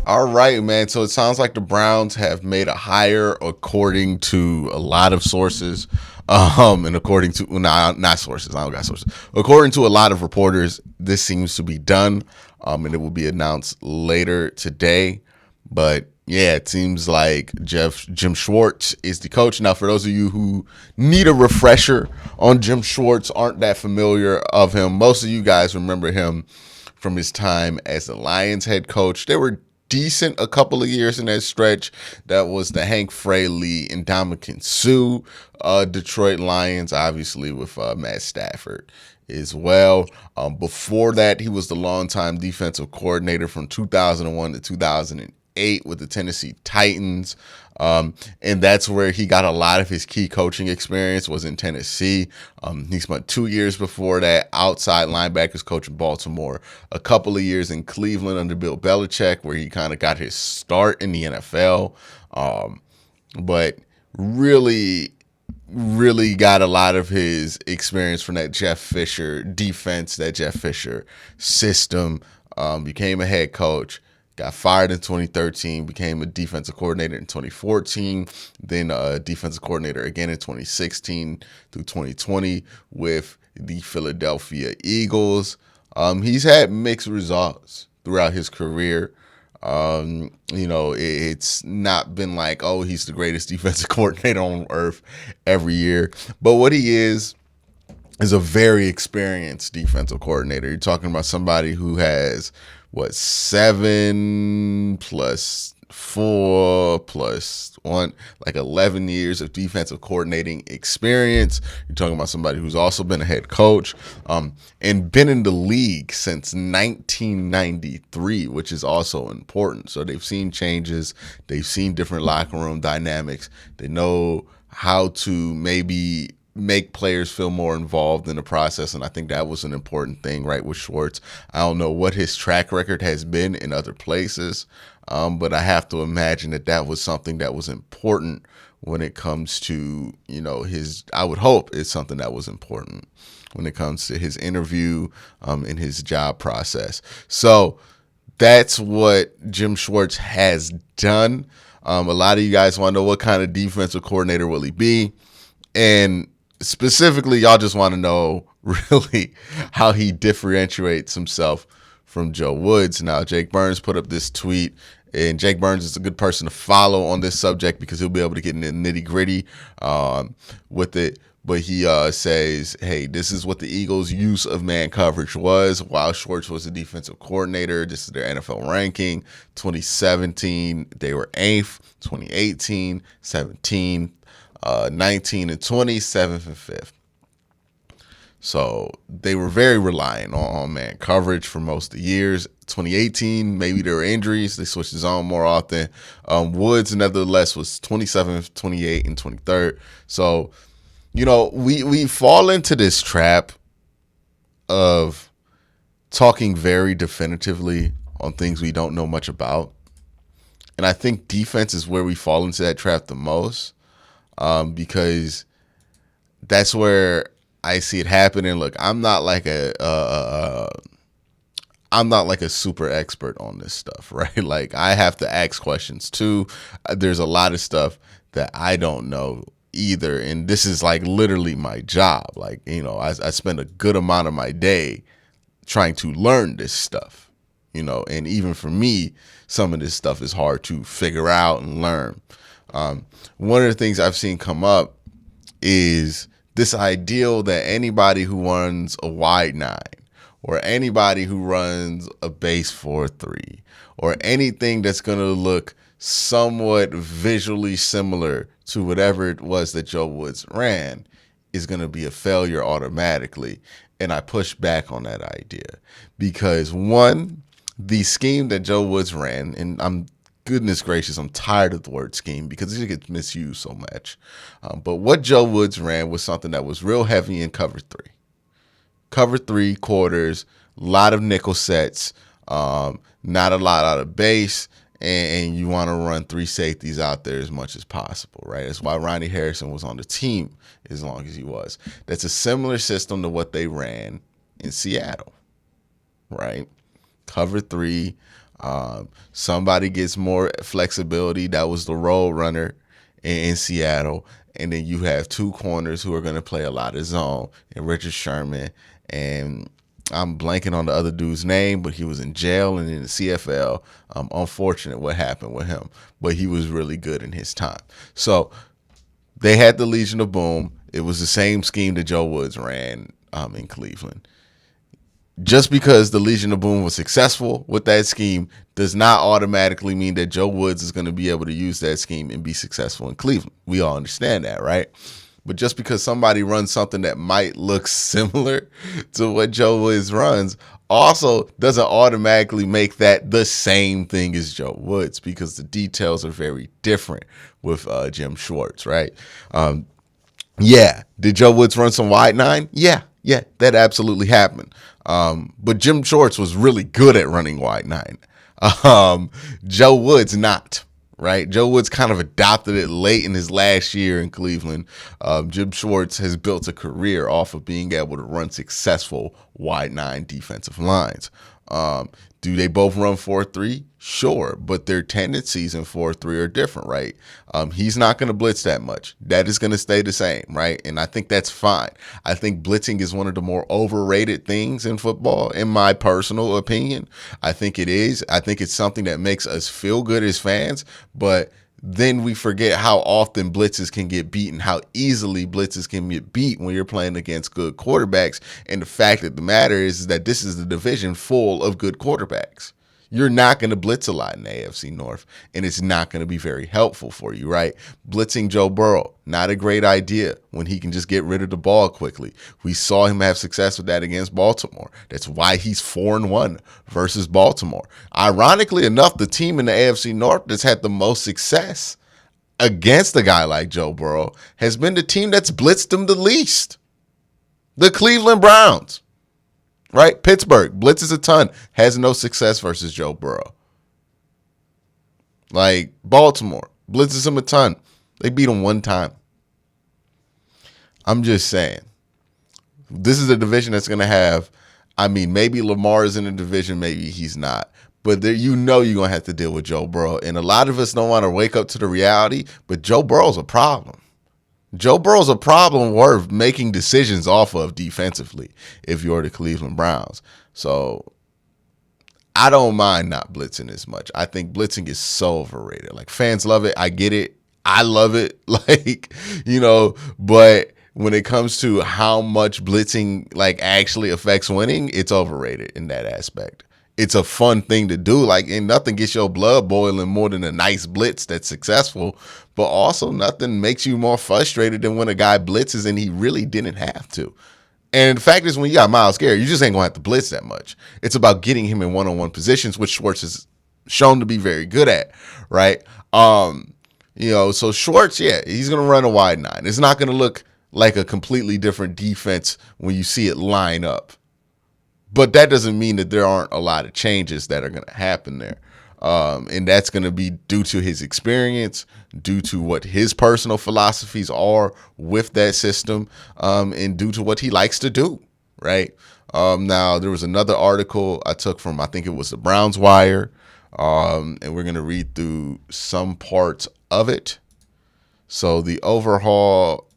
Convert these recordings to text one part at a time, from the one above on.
All right, man. So it sounds like the Browns have made a hire according to a lot of sources. And according to, well, not sources, I don't got sources. According to a lot of reporters, this seems to be done. And it will be announced later today. But yeah, it seems like Jim Schwartz is the coach. Now, for those of you who need a refresher on Jim Schwartz, aren't that familiar of him, most of you guys remember him from his time as the Lions head coach. They were decent a couple of years in that stretch. That was the Hank Fraley and Ndamukong Suh Detroit Lions, obviously with Matt Stafford as well. Before that, he was the longtime defensive coordinator from 2001 to 2008 with the Tennessee Titans. And that's where he got a lot of his key coaching experience, was in Tennessee. He spent 2 years before that outside linebackers coach in Baltimore, a couple of years in Cleveland under Bill Belichick, where he kind of got his start in the NFL. But really got a lot of his experience from that Jeff Fisher defense, that Jeff Fisher system. Became a head coach. Got fired in 2013, became a defensive coordinator in 2014, then a defensive coordinator again in 2016 through 2020 with the Philadelphia Eagles. He's had mixed results throughout his career. It's not been like, oh, he's the greatest defensive coordinator on earth every year. But what he is a very experienced defensive coordinator. You're talking about somebody who has 7 plus 4 plus 1, like 11 years of defensive coordinating experience. You're talking about somebody who's also been a head coach, and been in the league since 1993, which is also important. So they've seen changes. They've seen different locker room dynamics. They know how to maybe make players feel more involved in the process. And I think that was an important thing, right, with Schwartz. I don't know what his track record has been in other places, but I have to imagine that was something that was important when it comes to, I would hope it's something that was important when it comes to his interview in his job process. So that's what Jim Schwartz has done. A lot of you guys want to know what kind of defensive coordinator will he be? And specifically, y'all just want to know really how he differentiates himself from Joe Woods. Now, Jake Burns put up this tweet, and Jake Burns is a good person to follow on this subject because he'll be able to get into the nitty gritty with it. But he says, hey, this is what the Eagles' use of man coverage was while Schwartz was the defensive coordinator. This is their NFL ranking. 2017, they were 8th. 2018, 17th. 19 and 20, 7th and 5th. So they were very reliant on man coverage for most of the years. 2018, maybe there were injuries. They switched the zone more often. Woods, nevertheless, was 27th, 28th, and 23rd. So, we fall into this trap of talking very definitively on things we don't know much about. And I think defense is where we fall into that trap the most. Because that's where I see it happening. Look, I'm not like a super expert on this stuff, right? Like, I have to ask questions too. There's a lot of stuff that I don't know either, and this is like literally my job. Like, I spend a good amount of my day trying to learn this stuff, and even for me, some of this stuff is hard to figure out and learn. One of the things I've seen come up is this ideal that anybody who runs a wide 9 or anybody who runs a base 4-3 or anything that's going to look somewhat visually similar to whatever it was that Joe Woods ran is going to be a failure automatically. And I push back on that idea because, one, the scheme that Joe Woods ran, and goodness gracious, I'm tired of the word scheme because it gets misused so much. But what Joe Woods ran was something that was real heavy in cover 3. Cover 3 quarters, a lot of nickel sets, not a lot out of base, and you want to run 3 safeties out there as much as possible, right? That's why Ronnie Harrison was on the team as long as he was. That's a similar system to what they ran in Seattle, right? Cover 3. Somebody gets more flexibility. That was the road runner in Seattle. And then you have two corners who are going to play a lot of zone, and Richard Sherman, and I'm blanking on the other dude's name, but he was in jail and in the CFL. Unfortunate what happened with him, but he was really good in his time. So they had the Legion of Boom. It was the same scheme that Joe Woods ran in Cleveland. Just because the Legion of Boom was successful with that scheme does not automatically mean that Joe Woods is going to be able to use that scheme and be successful in Cleveland. We all understand that, right? But just because somebody runs something that might look similar to what Joe Woods runs also doesn't automatically make that the same thing as Joe Woods, because the details are very different with Jim Schwartz, right? Yeah. Did Joe Woods run some wide nine? Yeah, that absolutely happened. But Jim Schwartz was really good at running wide nine. Joe Woods not, right? Joe Woods kind of adopted it late in his last year in Cleveland. Jim Schwartz has built a career off of being able to run successful wide nine defensive lines. Do they both run 4-3? Sure, but their tendencies in 4-3 are different, right? He's not going to blitz that much. That is going to stay the same, right? And I think that's fine. I think blitzing is one of the more overrated things in football, in my personal opinion. I think it is. I think it's something that makes us feel good as fans, but then we forget how often blitzes can get beaten, how easily blitzes can get beat when you're playing against good quarterbacks. And the fact of the matter is that this is the division full of good quarterbacks. You're not going to blitz a lot in the AFC North, and it's not going to be very helpful for you, right? Blitzing Joe Burrow, not a great idea when he can just get rid of the ball quickly. We saw him have success with that against Baltimore. That's why he's 4-1 versus Baltimore. Ironically enough, the team in the AFC North that's had the most success against a guy like Joe Burrow has been the team that's blitzed him the least. The Cleveland Browns. Right? Pittsburgh blitzes a ton, has no success versus Joe Burrow. Like Baltimore blitzes him a ton. They beat him one time. I'm just saying, this is a division that's going to have, maybe Lamar is in the division, maybe he's not. But there, you're going to have to deal with Joe Burrow. And a lot of us don't want to wake up to the reality, but Joe Burrow's a problem. Joe Burrow's a problem worth making decisions off of defensively if you're the Cleveland Browns. So I don't mind not blitzing as much. I think blitzing is so overrated. Like, fans love it. I get it. I love it. But when it comes to how much blitzing actually affects winning, it's overrated in that aspect. It's a fun thing to do. And nothing gets your blood boiling more than a nice blitz that's successful. But also nothing makes you more frustrated than when a guy blitzes and he really didn't have to. And the fact is, when you got Myles Garrett, you just ain't going to have to blitz that much. It's about getting him in one-on-one positions, which Schwartz is shown to be very good at, right? So Schwartz, he's going to run a wide nine. It's not going to look like a completely different defense when you see it line up. But that doesn't mean that there aren't a lot of changes that are going to happen there. And that's going to be due to his experience, due to what his personal philosophies are with that system, and due to what he likes to do, right? Now, there was another article I took from, I think it was the Browns Wire, and we're going to read through some parts of it. So the overhaul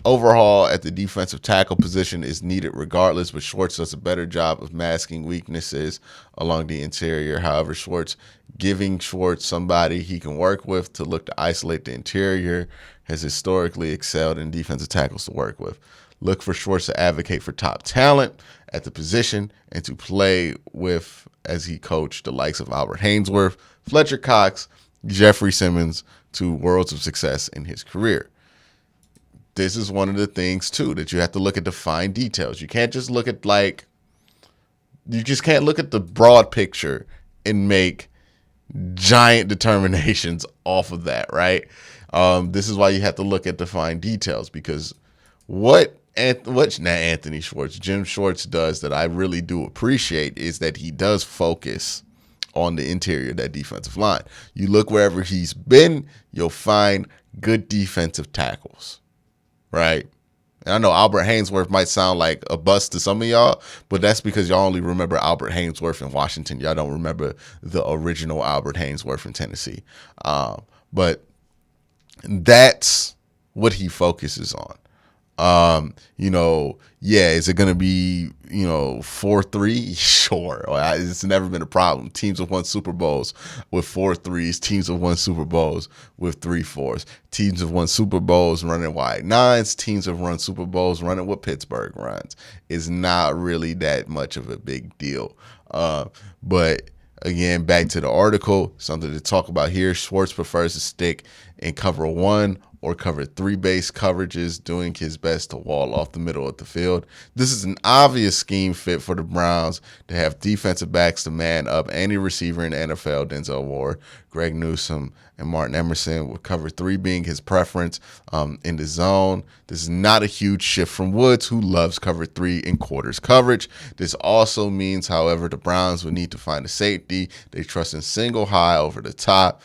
at the defensive tackle position is needed regardless, but Schwartz does a better job of masking weaknesses along the interior. However, giving Schwartz somebody he can work with to look to isolate the interior has historically excelled in defensive tackles to work with. Look for Schwartz to advocate for top talent at the position and to play with, as he coached, the likes of Albert Haynesworth, Fletcher Cox, Jeffrey Simmons, to worlds of success in his career. This is one of the things, too, that you have to look at the fine details. You can't just look at, you just can't look at the broad picture and make giant determinations off of that, right? This is why you have to look at the fine details, because what Anthony Schwartz, Jim Schwartz does that I really do appreciate is that he does focus on the interior of that defensive line. You look wherever he's been, you'll find good defensive tackles. Right. And I know Albert Haynesworth might sound like a bust to some of y'all, but that's because y'all only remember Albert Haynesworth in Washington. Y'all don't remember the original Albert Haynesworth in Tennessee. But that's what he focuses on. Is it going to be, 4-3? Sure. It's never been a problem. Teams have won Super Bowls with 4-3s. Teams have won Super Bowls with 3-4s. Teams have won Super Bowls running wide nines. Teams have run Super Bowls running what Pittsburgh runs. It's not really that much of a big deal. But again, back to the article, something to talk about here. Schwartz prefers to stick in cover 1 or cover 3 base coverages, doing his best to wall off the middle of the field. This is an obvious scheme fit for the Browns to have defensive backs to man up any receiver in the NFL, Denzel Ward, Greg Newsome, and Martin Emerson, with cover 3 being his preference in the zone. This is not a huge shift from Woods, who loves cover 3 in quarters coverage. This also means, however, the Browns would need to find a safety they trust in single high over the top.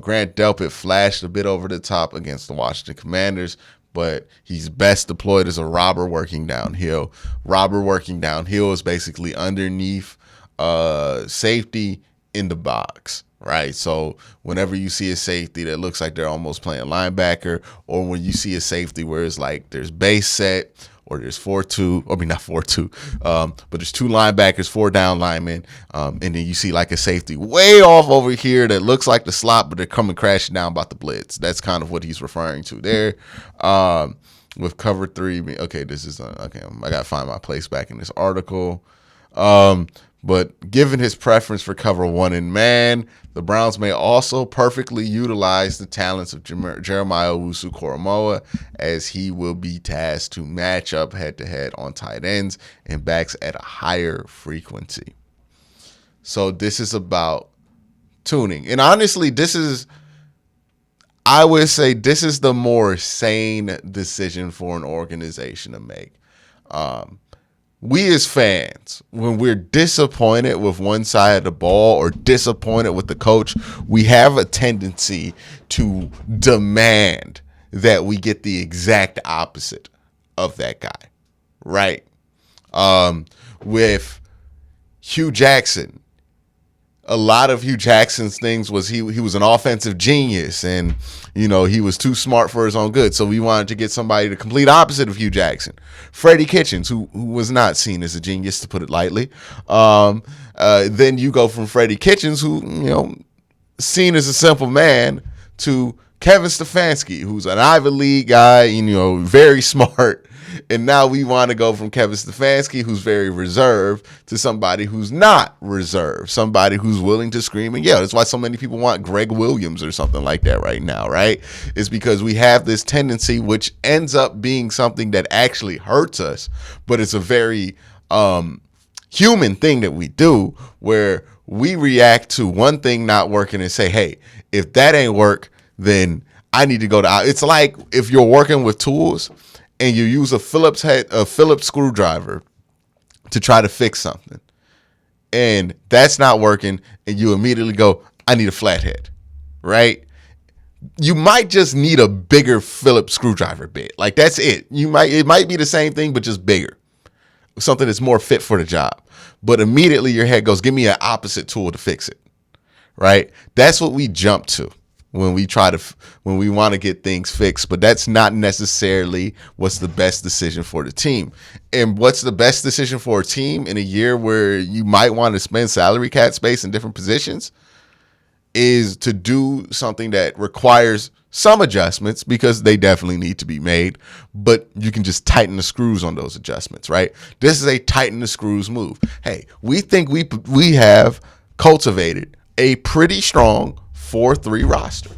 Grant Delpit flashed a bit over the top against the Washington Commanders, but he's best deployed as a robber working downhill. Robber working downhill is basically underneath safety in the box, right? So whenever you see a safety that looks like they're almost playing linebacker, or when you see a safety where it's like there's base set, or there's 4-2, not 4-2, but there's 2 linebackers, 4 down linemen, and then you see like a safety way off over here that looks like the slot, but they're coming crashing down about the blitz. That's kind of what he's referring to there. With cover 3, okay, this is, okay, I got to find my place back in this article. But given his preference for cover 1 in man, the Browns may also perfectly utilize the talents of Jeremiah Owusu-Koramoah, as he will be tasked to match up head-to-head on tight ends and backs at a higher frequency. So this is about tuning. And honestly, I would say this is the more sane decision for an organization to make. We as fans, when we're disappointed with one side of the ball or disappointed with the coach, we have a tendency to demand that we get the exact opposite of that guy, right? With Hugh Jackson, a lot of Hugh Jackson's things was he was an offensive genius, and he was too smart for his own good. So we wanted to get somebody the complete opposite of Hugh Jackson. Freddie Kitchens, who was not seen as a genius, to put it lightly. Then you go from Freddie Kitchens, who seen as a simple man, to Kevin Stefanski, who's an Ivy League guy, very smart. And now we want to go from Kevin Stefanski, who's very reserved, to somebody who's not reserved, somebody who's willing to scream and yell. That's why so many people want Greg Williams or something like that right now, right? It's because we have this tendency, which ends up being something that actually hurts us, but it's a very human thing that we do, where we react to one thing not working and say, hey, if that ain't work, then I need to go to. It's like if you're working with tools and you use a Phillips screwdriver to try to fix something, and that's not working, and you immediately go, I need a flathead, right? You might just need a bigger Phillips screwdriver bit. Like, that's it. It might be the same thing, but just bigger. Something that's more fit for the job. But immediately your head goes, give me an opposite tool to fix it, right? That's what we jump to when we want to get things fixed, but that's not necessarily what's the best decision for the team. And what's the best decision for a team in a year where you might want to spend salary cap space in different positions is to do something that requires some adjustments, because they definitely need to be made, but you can just tighten the screws on those adjustments, right? This is a tighten the screws move. Hey, we think we have cultivated a pretty strong 4-3 roster.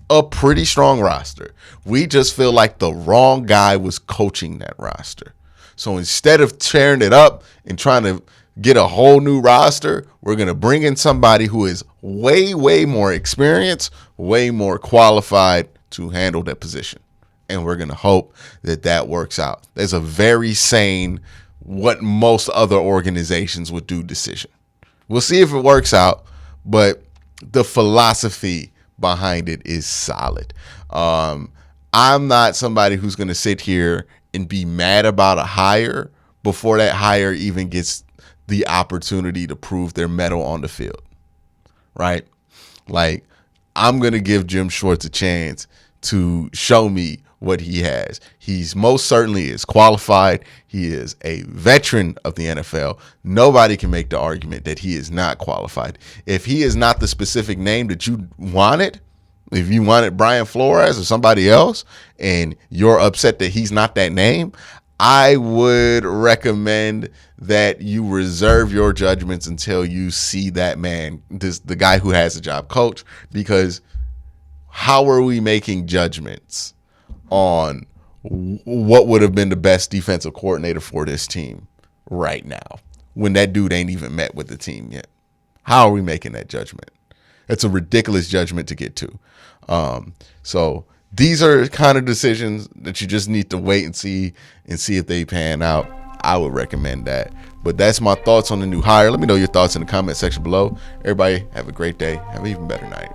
A pretty strong roster. We just feel like the wrong guy was coaching that roster. So instead of tearing it up and trying to get a whole new roster, we're going to bring in somebody who is way, way more experienced, way more qualified to handle that position. And we're going to hope that that works out. There's a very sane, what most other organizations would do decision. We'll see if it works out, but the philosophy behind it is solid. I'm not somebody who's going to sit here and be mad about a hire before that hire even gets the opportunity to prove their mettle on the field, right? Like, I'm going to give Jim Schwartz a chance to show me what he has. He's most certainly is qualified. He is a veteran of the NFL. Nobody can make the argument that he is not qualified. If he is not the specific name that you wanted, if you wanted Brian Flores or somebody else and you're upset that he's not that name, I would recommend that you reserve your judgments until you see that man, the guy who has the job, coach, because how are we making judgments on what would have been the best defensive coordinator for this team right now when that dude ain't even met with the team yet? How are we making that judgment? It's a ridiculous judgment to get to. So these are kind of decisions that you just need to wait and see if they pan out. I would recommend that. But that's my thoughts on the new hire. Let me know your thoughts in the comment section below. Everybody have a great day. Have an even better night.